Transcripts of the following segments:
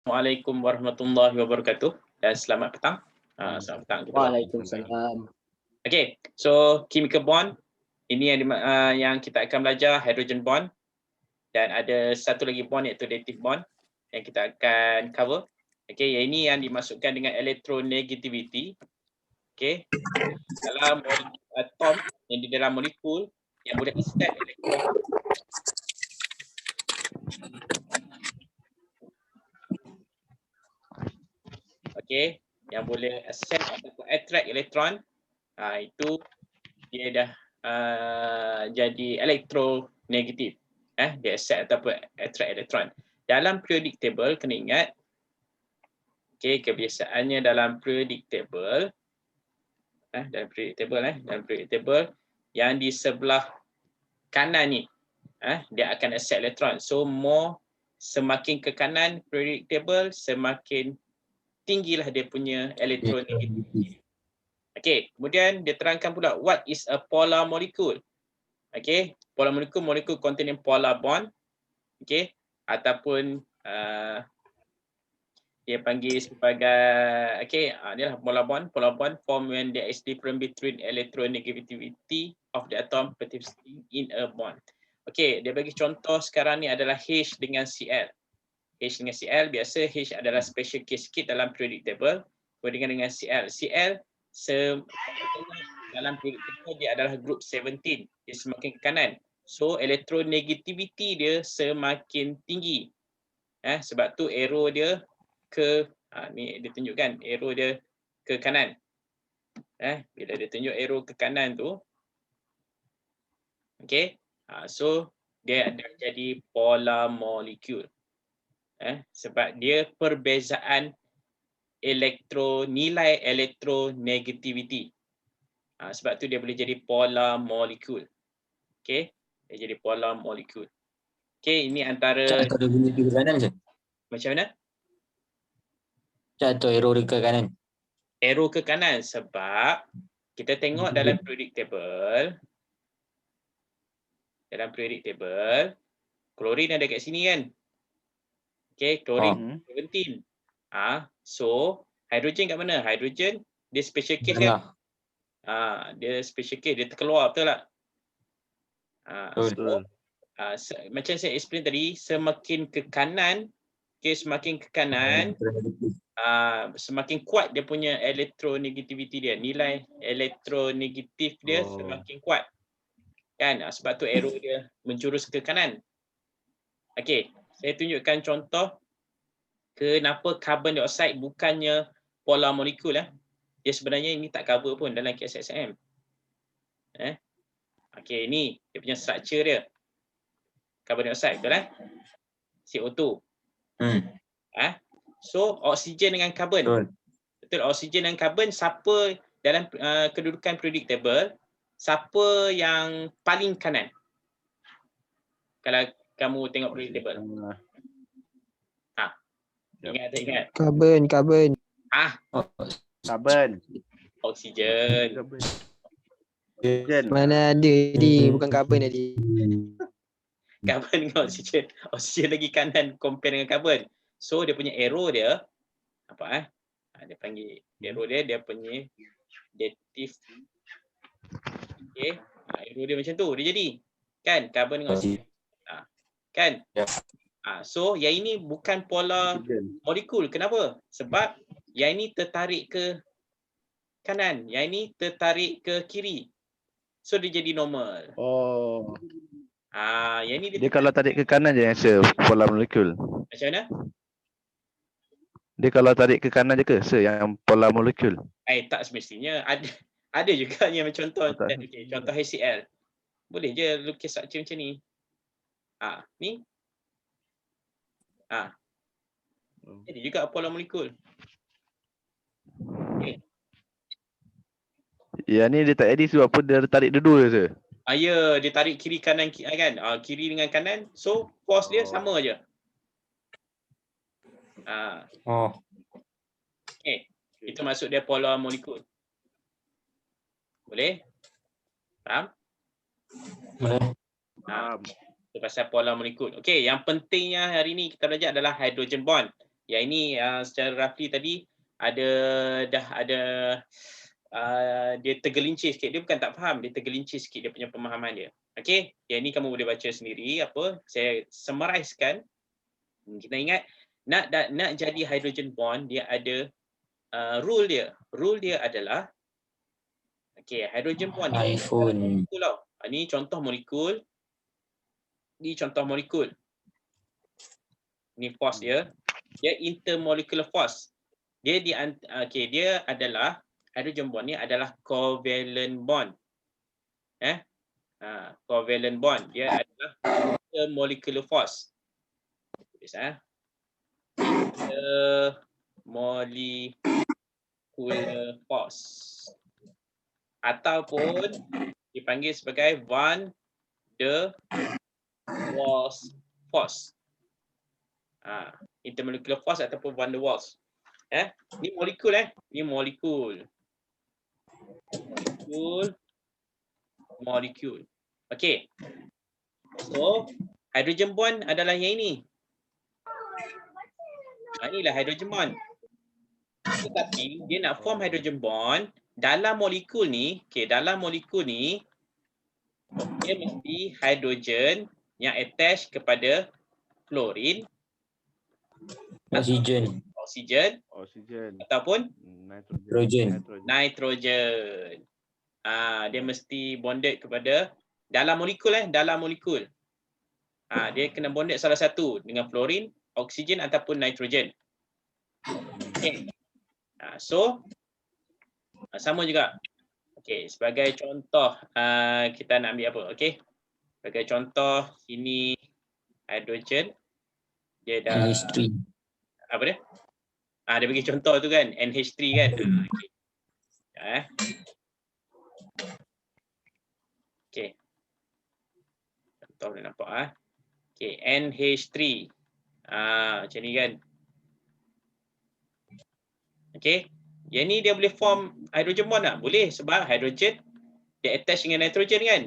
Assalamualaikum warahmatullahi wabarakatuh dan selamat petang. Selamat petang. Waalaikumsalam. Okay, so chemical bond ini yang kita akan belajar hydrogen bond dan ada satu lagi bond iaitu dative bond yang kita akan cover. Okay, yang ini yang dimasukkan dengan electronegativity. Okay, dalam atom yang di dalam molekul yang boleh accept elektron. Okay, yang boleh accept ataupun attract elektron, itu dia dah jadi elektronegatif. Dia accept ataupun attract elektron. Dalam periodic table kena ingat, okay, kebiasaannya dalam periodic table, dalam periodic table yang di sebelah kanan ni, dia akan accept elektron. So semakin ke kanan periodic table, semakin tinggilah dia punya elektronegativity. Okey, kemudian dia terangkan pula what is a polar molecule. Okey, polar molecule, molecule containing polar bond. Okey, ataupun dia panggil sebagai inilah polar bond. Polar bond form when there is difference between electronegativity of the atom participating in a bond. Okey, dia bagi contoh sekarang ni adalah H dengan Cl. H dengan Cl, biasa H adalah special case sikit dalam periodic table berbanding dengan Cl. Cl dalam periodic table dia adalah group 17, dia semakin ke kanan. So electronegativity dia semakin tinggi. Sebab tu arrow dia ke ni dia tunjukkan arrow dia ke kanan. Bila dia tunjuk arrow ke kanan tu, okey. So dia ada jadi polar molecule. Sebab dia perbezaan nilai elektronegativity. Sebab tu dia boleh jadi polar molecule. Okey, dia jadi polar molecule. Okey, ini antara Contoh dia ke kanan je. Macam mana? Contoh arrow dia ke kanan. Arrow ke kanan sebab kita tengok dalam periodic table. Dalam periodic table, klorin ada kat sini kan? Okey, klorin 17. So hydrogen kat mana? Hydrogen dia special case kan? Dia special case, dia terkeluar, betul tak? Macam saya explain tadi, semakin ke kanan, semakin ke kanan, semakin kuat dia punya electronegativity dia, nilai elektronegatif dia semakin kuat. Kan? Sebab tu arrow dia menjurus ke kanan. Okey, saya tunjukkan contoh kenapa carbon dioxide bukannya polar molecule. Dia sebenarnya ini tak cover pun dalam KSSM. Okey, ini dia punya structure dia. Carbon dioxide, betul CO2. So oksigen dengan karbon. Betul, oksigen dan karbon, siapa dalam kedudukan periodic table, siapa yang paling kanan? Kalau kamu tengok periodic table. Ingat tak ingat? Karbon. Karbon. Oksigen. Mana ada di bukan karbon tadi. Karbon dengan oksigen. Oksigen lagi kanan compare dengan karbon. So dia punya arrow dia apa dia panggil arrow dia punya dative. Okey, arrow dia macam tu dia jadi. Kan karbon dengan oksigen. Kan? So yang ini bukan polar molecule. Kenapa? Sebab yang ini tertarik ke kanan, yang ini tertarik ke kiri. So dia jadi normal. Yang ini dia kalau tarik ke kanan je yang polar molecule. Macam mana? Dia kalau tarik ke kanan je ke yang polar molecule? Tak semestinya. Ada juga yang contoh contoh HCl. Boleh je lukis structure macam ni. Ni. Jadi juga polar molecule. Okay. Yang ni dia tak edit sebab apa dia tarik dua-dua je. Ya, dia tarik kiri kanan kan. Kiri dengan kanan. So force dia sama aja. Okay. Itu maksud dia polar molecule. Boleh? Faham? Boleh. Itu pasal polar molecule. Okey, yang pentingnya hari ni kita belajar adalah hydrogen bond. Yang ini secara roughly tadi dah ada dia tergelincir sikit. Dia bukan tak faham, dia tergelincir sikit dia punya pemahaman dia. Okey, yang ini kamu boleh baca sendiri apa. Saya summarizekan. Kita ingat nak jadi hydrogen bond dia ada rule dia. Rule dia adalah okey, hydrogen bond ni iPhone. molekul tau. Ini contoh molekul. Ni contoh molekul. Ni force dia. Dia intermolecular force. Dia dia adalah hydrogen bond ni adalah covalent bond. Covalent bond. Dia adalah intermolecular force. Tulis intermolecular force. Ataupun dipanggil sebagai van der Waals force. Intermolecular force ataupun van der Waals. Ni molekul ni molekul. Molekul. Okey. So, hydrogen bond adalah yang ini. Inilah hydrogen bond. Tetapi dia nak form hydrogen bond dalam molekul ni, dalam molekul ni dia mesti hidrogen yang attach kepada fluorine, Oksigen. Oksigen. Ataupun Nitrogen. nitrogen. Dia mesti bonded kepada dalam molekul dalam molekul. Dia kena bonded salah satu dengan fluorine, oksigen ataupun nitrogen. Okay. So sama juga. Okey, sebagai contoh kita nak ambil apa? Okey. Sebagai contoh ini hidrogen. Dia dah NH3. apa dia? Dia bagi contoh tu kan, NH3 kan. Okey. Okey. Contoh boleh nampak Okey, NH3. Macam ni kan. Okey. Yang ni dia boleh form hydrogen bond tak? Boleh sebab hydrogen dia attach dengan nitrogen kan?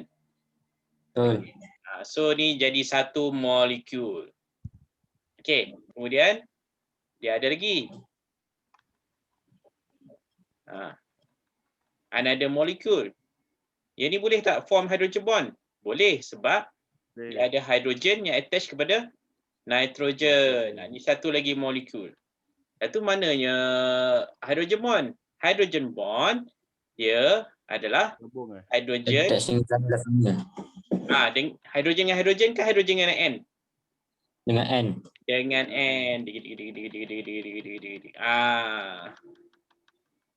Betul. So ni jadi satu molekul. Okey, kemudian dia ada lagi. Another molecule. Yang ni boleh tak form hydrogen bond? Boleh sebab dia ada hydrogen yang attach kepada nitrogen. Ni satu lagi molekul. Itu mananya hydrogen bond. Hydrogen bond dia adalah hydrogen. Attach dengan lainnya. Hydrogen dengan hydrogen ke hydrogen dengan N? Dengan N. Dengan N.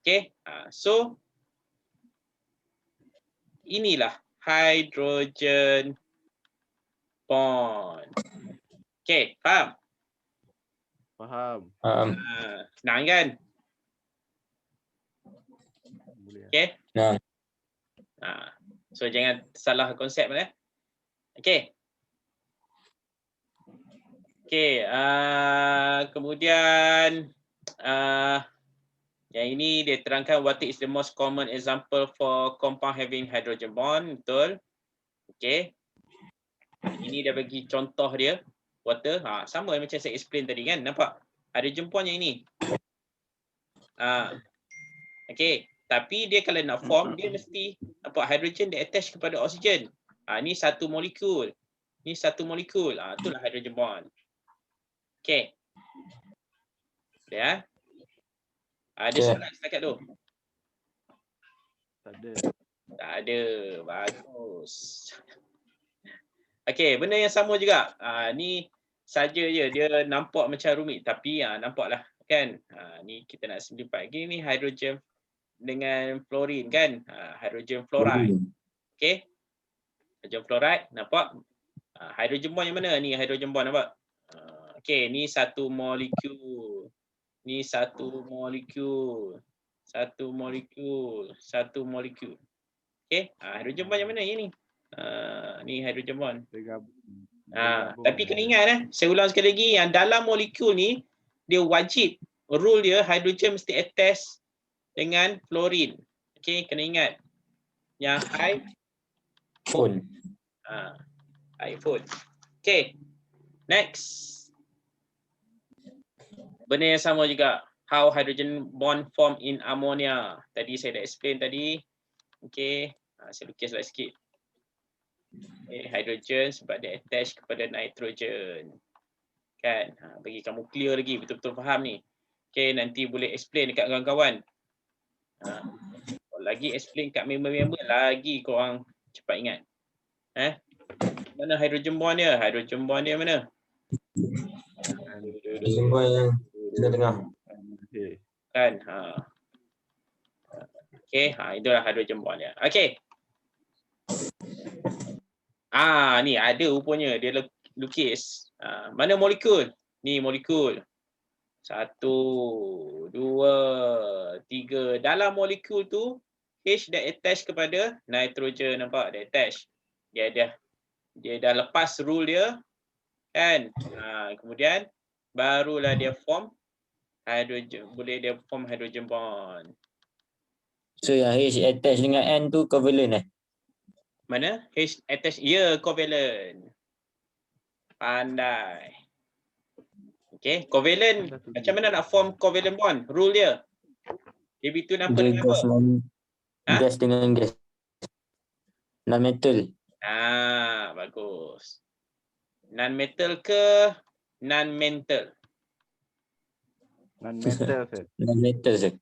Okay. So inilah hydrogen bond. Okay, faham? Faham. Senang kan? Okay. Nah. So jangan salah konsep Okay. Okay. Kemudian yang ini dia terangkan what is the most common example for compound having hydrogen bond. Betul. Okay. Ini dia bagi contoh dia. Water. Sama macam saya explain tadi kan. Nampak? Hydrogen bond yang ini. Okay. Tapi dia kalau nak form, dia mesti nampak hydrogen dia attach kepada oksigen. Ni satu molekul. Ni satu molekul. Itulah hydrogen bond. Okay. Ya. Ada soalan setakat tu? Tak ada. Tak ada. Bagus. Okay, benda yang sama juga. Ni saja je. Dia nampak macam rumit. Tapi nampaklah kan. Ni kita nak simplify. Ni hydrogen dengan fluorine kan. Hydrogen fluoride. Okay. Hydrogen fluoride. Nampak? Hydrogen bond yang mana? Ni hydrogen bond nampak? Okay, ni satu molekul. Ni satu molekul. Satu molekul. Satu molekul. Okay. Hydrogen bond yang mana yang ni? Ni hydrogen bond. Tapi kena ingat saya ulang sekali lagi, yang dalam molekul ni dia wajib, rule dia hydrogen mesti attach dengan fluorine. Okay, kena ingat. Yang Phone. iPhone. Okay. Next. benda yang sama juga. How hydrogen bond form in ammonia. Tadi saya dah explain tadi. Okey, saya lukislah sikit. Hydrogen sebab dia attach kepada nitrogen. Kan? Bagi kamu clear lagi, betul-betul faham ni. Okey, nanti boleh explain dekat kawan-kawan. Lagi explain kat member-member, lagi korang cepat ingat. Mana hydrogen bond dia? Hydrogen bond dia mana? Jumpa yang tengah-tengah. Okay. Kan? Okey, itulah hydrogen bond dia. Okey. Ni ada rupanya dia lukis. Mana molekul? Ni molekul. 1, 2, 3. Dalam molekul tu H dah attach kepada nitrogen, nampak? Dia attach. Dia dah lepas rule dia kan. Kemudian barulah dia form hydrogen, boleh dia form hydrogen bond. So yang H attach dengan N tu covalent Mana? H attach, ya, covalent. Pandai. Okey, covalent. Macam mana nak form covalent bond? Rule dia. Dia between apa Dia dengan gas apa? gas dengan gas. Non-metal. Bagus. Non-metal ke non-mental? Non-metal, Sir. Non-metal, Sir.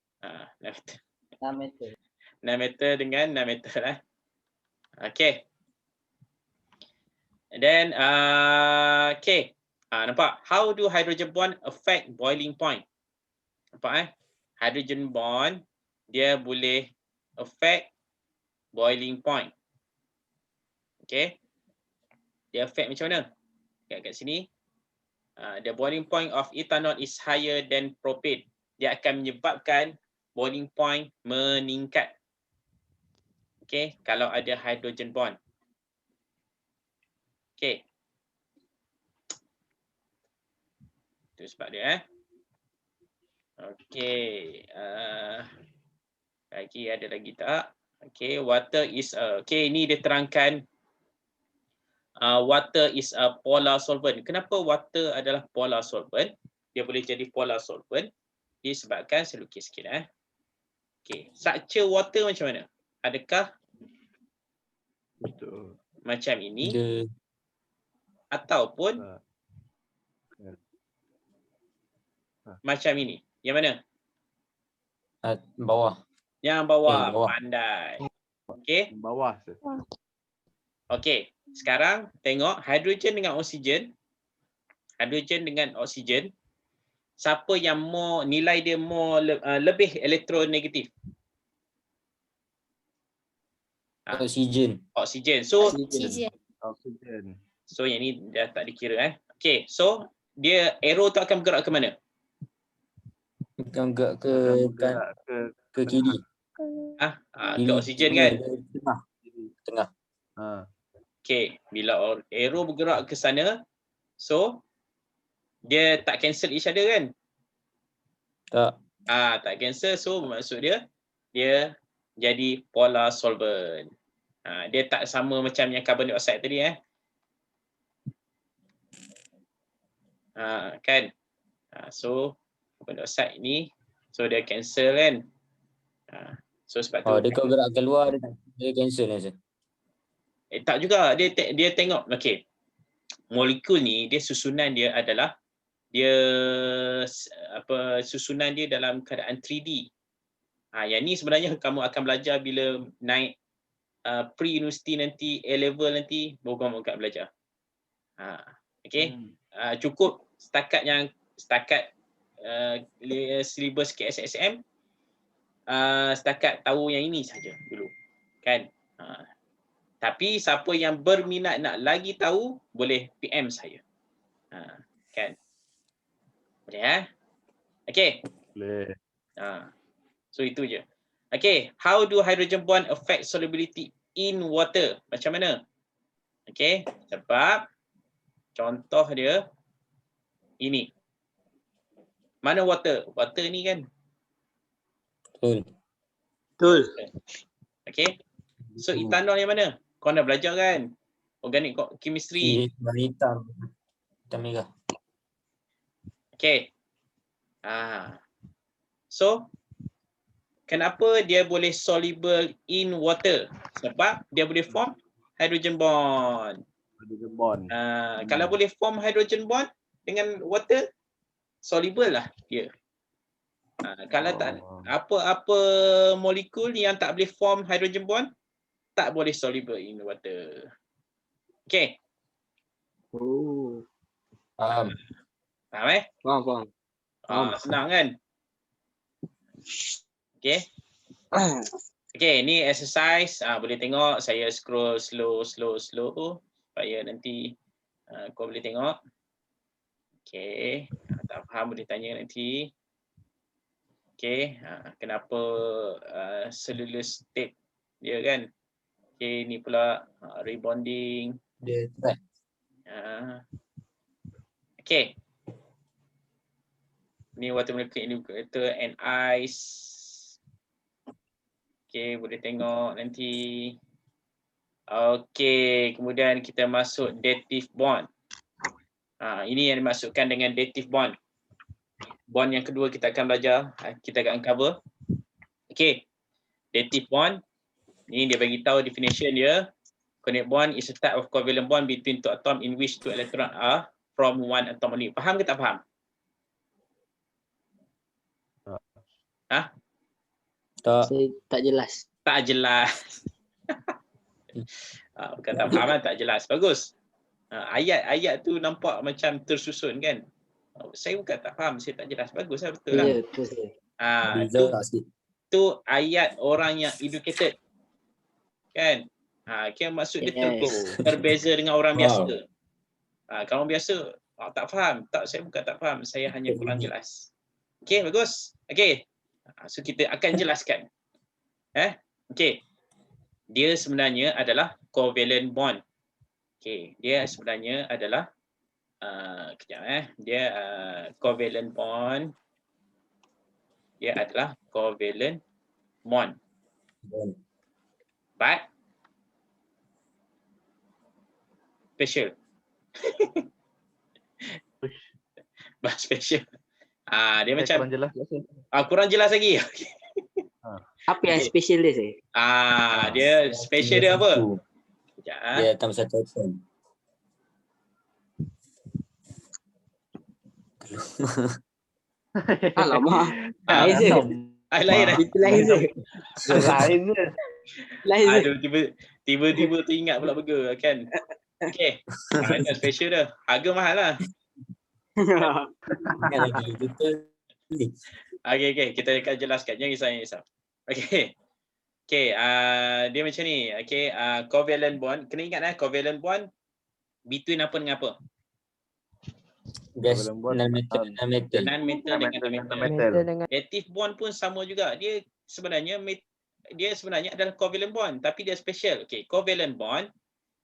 Non-metal. Non-metal. Non-metal dengan non-metal. Okay. And then, okay. Nampak? How do hydrogen bond affect boiling point? Nampak Hydrogen bond, dia boleh affect boiling point. Okay. Dia affect macam mana? Kat sini. The boiling point of ethanol is higher than propane. Dia akan menyebabkan boiling point meningkat. Okay. Kalau ada hydrogen bond. Okay. Itu sebab dia. Okay. Ada lagi tak? Okay. Water is okay, ni dia terangkan water is a polar solvent. Kenapa water adalah polar solvent? Dia boleh jadi polar solvent disebabkan, saya lukis sikit. Okay. Structure water macam mana? Adakah Betul. macam ini? Dia Ataupun macam ini? Yang mana? bawah. Yang bawah. Bawah. Pandai. Okay. Bawah, Sir. Okay. Sekarang tengok hidrogen dengan oksigen. Hidrogen dengan oksigen. Siapa yang more, nilai dia more lebih elektronegatif? Oksigen. Oksigen. So, Oksigen. so yang ni dah tak dikira. Okay. So, dia arrow tu akan bergerak ke mana? Bukan gerak ke kiri. Ke oksigen kan? Tengah. Okay. Bila arrow bergerak ke sana, so dia tak cancel each other kan? Tak. Tak cancel. So maksud dia jadi polar solvent. Dia tak sama macam yang carbon dioxide tadi kan. So carbon dioxide ni, so dia cancel kan. So sebab tu Dia kalau gerak keluar dia cancel Sir. tak juga, dia tengok okey. Molekul ni dia susunan dia adalah susunan dia dalam keadaan 3D. Yang ni sebenarnya kamu akan belajar bila naik pre-university nanti, A level nanti, program akan belajar. Okey. Cukup setakat silibus KSSM, setakat tahu yang ini saja dulu. Kan? Tapi siapa yang berminat nak lagi tahu, boleh PM saya. Kan? Boleh Okey. Boleh. So itu je. Okay, how do hydrogen bond affect solubility in water? Macam mana? Okay, sebab contoh dia ini. Mana water? Water ni kan? Betul. Okay, so ethanol yang mana? Kau dah belajar kan? Organic chemistry. Hitam merah. Okay. So kenapa dia boleh soluble in water? Sebab dia boleh form hydrogen bond. Hydrogen bond. Kalau boleh form hydrogen bond dengan water, soluble lah dia. Kalau tak, apa-apa molekul yang tak boleh form hydrogen bond, tak boleh soluble in water. Okay. Faham. Faham Faham. Senang kan? Okay. Okay, ni exercise. Boleh tengok, saya scroll slow supaya nanti kau boleh tengok. Okay. Tak faham boleh tanya nanti. Okay. Kenapa cellulose tape dia kan? Okay, ni pula rebonding. Dia track. Okay. Ni water molecule indicator and ice. Okay, boleh tengok nanti. Okay, kemudian kita masuk dative bond. Ini yang dimaksudkan dengan dative bond. Bond yang kedua kita akan belajar, kita akan cover. Okay, dative bond. Ni dia bagi tahu definition dia. Covalent bond is a type of covalent bond between two atoms in which two electrons are from one atom only. Faham ke tak faham? Tak. Saya tak jelas. Tak jelas. Bukan tak faham, tak jelas. Bagus. Ayat-ayat tu nampak macam tersusun kan? Saya bukan tak faham, saya tak jelas. Bagus lah, betul lah. Ya, betul saya. Tu ayat orang yang educated. Kan? Maksud dia terbeza dengan orang biasa. Kalau orang biasa tak faham. Tak, saya bukan tak faham. Saya hanya kurang jelas. Okay, bagus. Okay. So kita akan jelaskan. Okay. Dia sebenarnya adalah covalent bond. Okay. Dia sebenarnya adalah dia covalent bond. Dia adalah covalent bond. But special. But special. Dia macam kurang jelas. kurang jelas lagi. Apa yang special dia saya? Dia special dia apa? Sekejap. Dia tambah satu atom. Alamak. Lain je. Lain dah. Lain je. Lain je. Aduh, tiba-tiba teringat pula burger kan. Okay. Itu special dah. Harga mahal lah. Okay. Kita akan jelaskan. Jangan risau. Okay. Dia macam ni. Okay. Covalent bond. Kena ingat covalent bond between apa dengan apa? Non-metal dengan metal. Dative bond pun sama juga. Dia sebenarnya adalah covalent bond, tapi dia special. Okay, covalent bond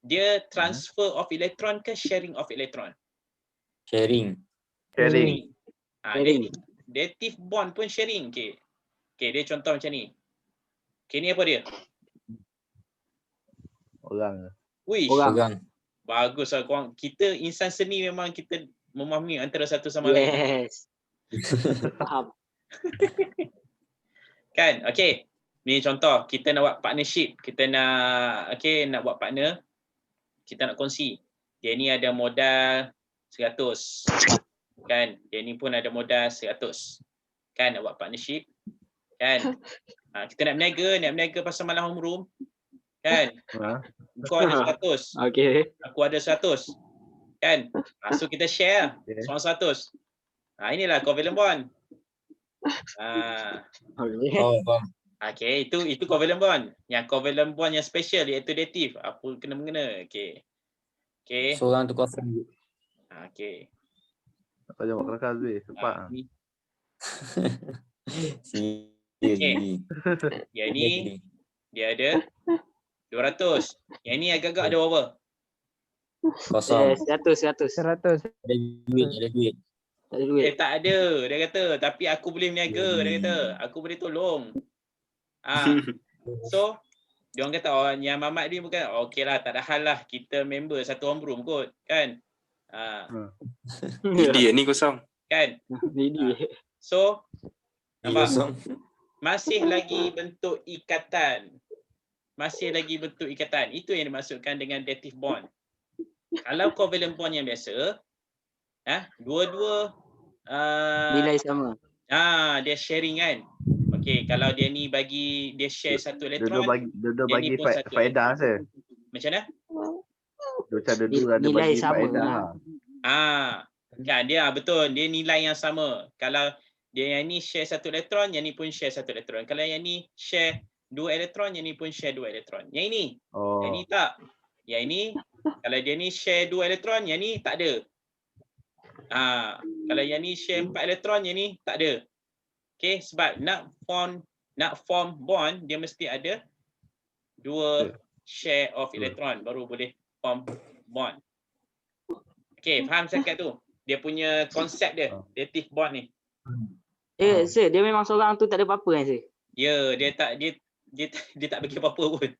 dia transfer of electron ke sharing of electron? Sharing. Dative bond pun sharing. Okay, dia contoh macam ni. Okay, ni apa dia? Orang. Orang. Bagus lah korang. Kita insan seni memang kita memahami antara satu sama lain. Yes. Faham. Kan? Okay. Ni contoh, kita nak buat partnership. Kita nak buat partner. Kita nak kongsi. Dia ni ada modal 100. Kan? Dia ni pun ada modal 100. Kan? Nak buat partnership. Kan? Kita nak berniaga pasal malam homeroom. Kan? Kau ada 100. Okay. Aku ada 100. Kan? So kita share seorang 100. Inilah covalent bond. Okay, itu covalent bond. Yang covalent bond yang special iaitu dative. Apa kena-mengena. Okay. Seorang tu kosong. Okay. Tak jawab kelakar Zee. Cepat. Yang ni dia ada 200. Yang ni agak-agak ada berapa? Kosong. 100. Ada duit. Tak ada duit. Tak ada. Dia kata, tapi aku boleh berniaga. Dia kata, aku boleh tolong. So, dia orang kata, yang Mamat ni bukan, okey lah, tak ada hal lah. Kita member satu homeroom kot. Kan? Ini ni kosong. Kan? Ini. So, nampak? Kosong. Masih lagi bentuk ikatan. Masih lagi bentuk ikatan. Itu yang dimaksudkan dengan dative bond. Kalau covalent bond yang biasa, dua-dua Nilai sama. dia sharing kan. Okey, kalau dia ni bagi dia share satu elektron, Dua-dua dia ni bagi pun satu faedah saya. macam mana? Macam dua ada Nilai bagi sama faedah lah. lah. Kan dia betul, dia nilai yang sama. Kalau dia yang ni share satu elektron, yang ni pun share satu elektron. Kalau yang ni share dua elektron, yang ni pun share dua elektron. Yang ini, yang ni tak. Yang ini kalau dia ni share dua elektron, yang ni tak ada. Kalau yang ni share 4 elektron, yang ni tak ada. Okey, sebab nak form bond, dia mesti ada dua share of elektron baru boleh form bond. Okey, faham cakap tu? Dia punya konsep dia, dative bond ni. Sir, dia memang seorang tu tak ada apa-apa kan, sir? Ya, dia tak bagi apa-apa pun.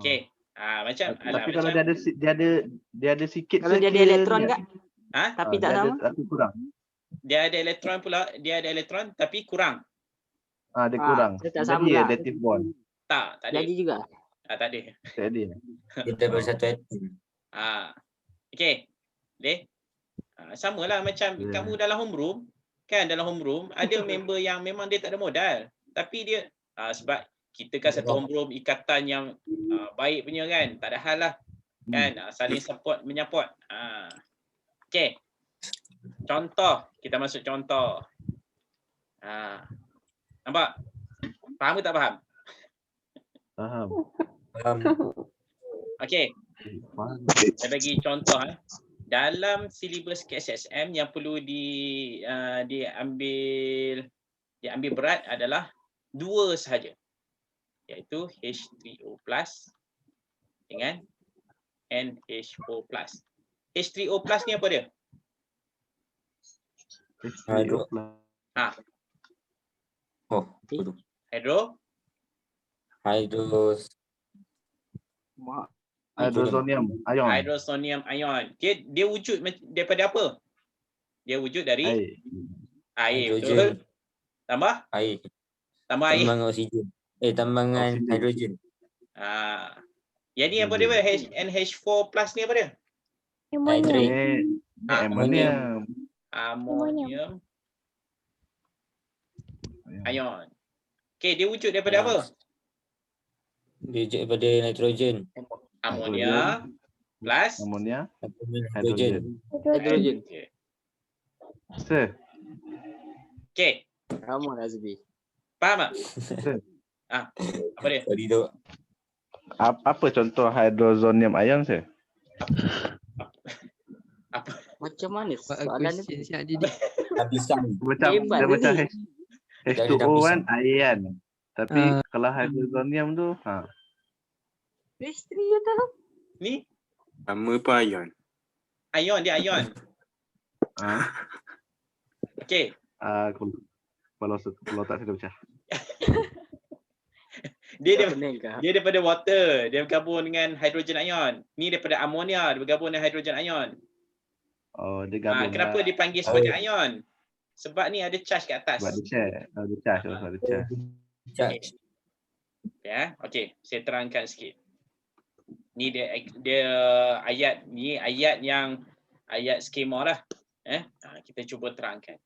Okey. Macam Tapi kalau dia ada sikit Kalau dia ada elektron tak? Tapi tak sama? Tapi kurang. Dia ada elektron pula, dia ada elektron tapi kurang. Dia kurang. dia tak sama Jadi lah. dative bond. Tak ada. Jadi juga. Tak ada. Tak ada. Kita bersatu atom. Okey. Boleh? Samalah macam kamu dalam homeroom, kan dalam homeroom ada member yang memang dia tak ada modal. Tapi dia sebab kita kan satu homeroom ikatan yang baik punya kan, tak ada hal lah. Kan saling support menyupport. Okey. Contoh, kita masuk contoh. Nampak? Faham ke tak faham? Faham. Okey. Saya bagi contoh dalam silibus KSSM yang perlu diambil berat adalah dua sahaja, iaitu H3O+ dengan NH4+. H3O+ ni apa dia? Hydro. Hydrosonium ion. Hydrosonium ion. Dia wujud daripada apa? Dia wujud dari air. Betul? Tambah? Air. Tambah air. Tambang oksigen. Tambangan hidrogen. Yang ni apa dia? NH4+ ni apa dia? Amonium. Amonium ion. Okey, dia wujud daripada apa? Dia wujud daripada nitrogen. Amonia plus Hidrogen. Sir. Okey. Ramah Azbi. Faham tak? Apa dia? Tadi tu. Apa contoh hydrosonium ion, sir? Apa? Macam mana soalan ni? Lapisan. Macam H2O kan air kan. Tapi kalau hydrosonium tu H3 atau? Ni Nama apa ion? ion, dia ion. Okey. Kalau tak saya pecah. Dia daripada water, dia bergabung dengan hydrogen ion. Ni daripada amonia, dia bergabung dengan hydrogen ion. Dia gabung. Kenapa dipanggil sebagai ion? Sebab ni ada charge kat atas. Sebab ada charge. Ya, okey, saya terangkan sikit. Ni dia ayat ni, ayat skema lah. Kita cuba terangkan.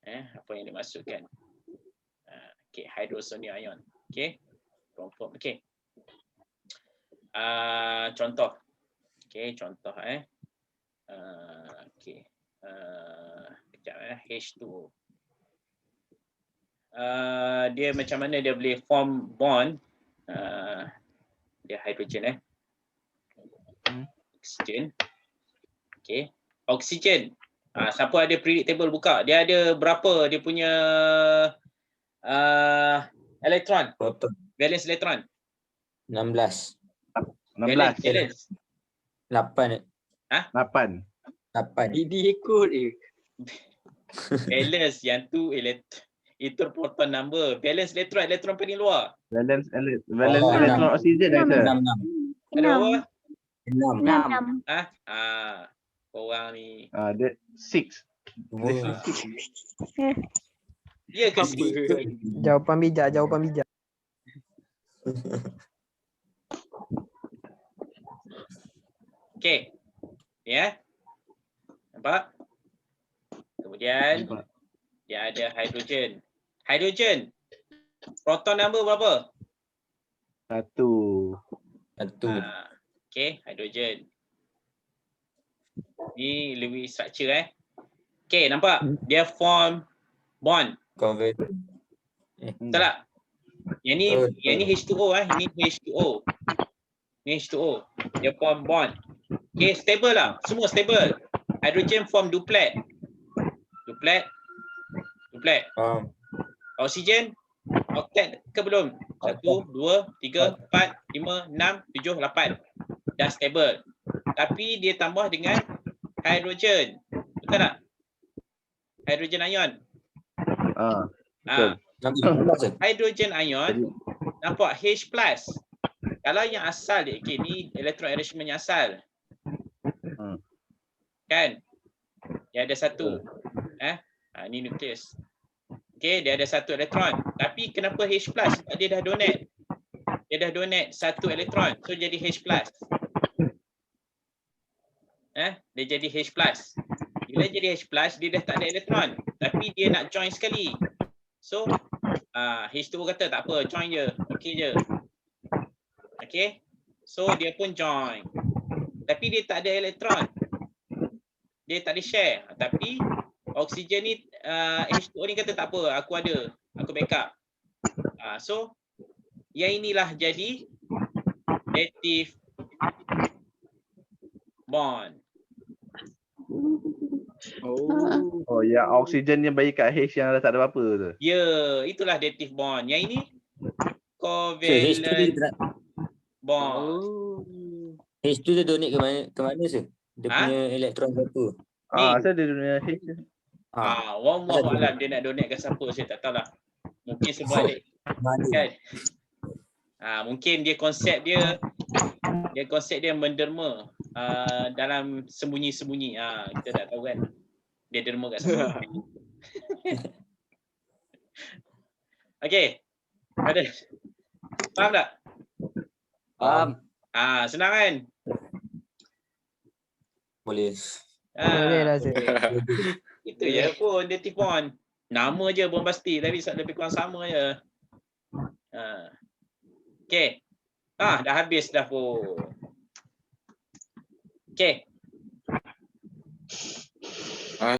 Apa yang dimaksudkan. Okey, hydrosonium ion. Okey. Okey. Contoh. Okey, contoh okey. Kejap H2O. Dia macam mana dia boleh form bond? Dia hydrogen oksigen. Okey. Oksigen. Siapa ada periodic table buka? Dia ada berapa dia punya elektron? Valence elektron. 16. 16. 8. 8. Ini ikut Valence yang tu itu proton number. Valence elektron paling luar. Valence elektron oksigen dah sir. 6. Ada apa? 6. Korang ni. Dia 6. Wah. Ya ke apa? Jawapan bijak. Okey. Ya. Nampak? Kemudian Nampak. dia ada hidrogen. Hidrogen. Proton number berapa? 1. Satu. Okey, hidrogen. Ni lebih structure Okey, nampak? Dia form bond. Convert. Betul tak? Yang ni H2O ini H2O. Ni H2O. Dia form bond. Okey, stable lah. Semua stable. Hydrogen form duplet. Duplet. Oksigen oktet ke belum? 1, 2, 3, 4, 5, 6, 7, 8. Dah stable. Tapi dia tambah dengan hidrogen. Betul tak? Hidrogen ion. Betul. Hydrogen ion nampak H+. Kalau yang asal dia, okay, ni electron arrangement yang asal. Kan? Dia ada satu. Ni nukleus. Okey, dia ada satu elektron. Tapi kenapa H+? Sebab dia dah donate. Dia dah donate satu elektron. So jadi H+. Dia jadi H+. Bila jadi H+, dia dah tak ada elektron. Tapi dia nak join sekali. So, H2O kata tak apa, join je. Okey je. Okey. So, dia pun join. Tapi dia tak ada elektron. Dia tak ada share. Tapi, oksigen ni, H2O ni kata tak apa, aku ada. Aku backup. So, yang inilah jadi dative bond. Oh, yang oksigen yang bagi kat H yang dah tak ada apa-apa tu. Ya, itulah dative bond. Yang ini So, H2 covalent dia, bond. H2 dia donate ke mana sih? Dia punya elektron berapa? Asal dia dunia H. Wallahu alam dia nak donate ke siapa, saya tak tahulah. Mungkin sebalik. Kan? Mungkin dia konsep dia menderma dalam sembunyi-sembunyi. Kita tak tahu kan. Dia derma kat siapa. Okey. Ada. Faham tak? Faham. Senang kan? Boleh. Boleh lah, Sir. Itu je pun dative bond. Nama je bombastik tapi lebih kurang sama je. Okey. Dah habis dah pun. Okey.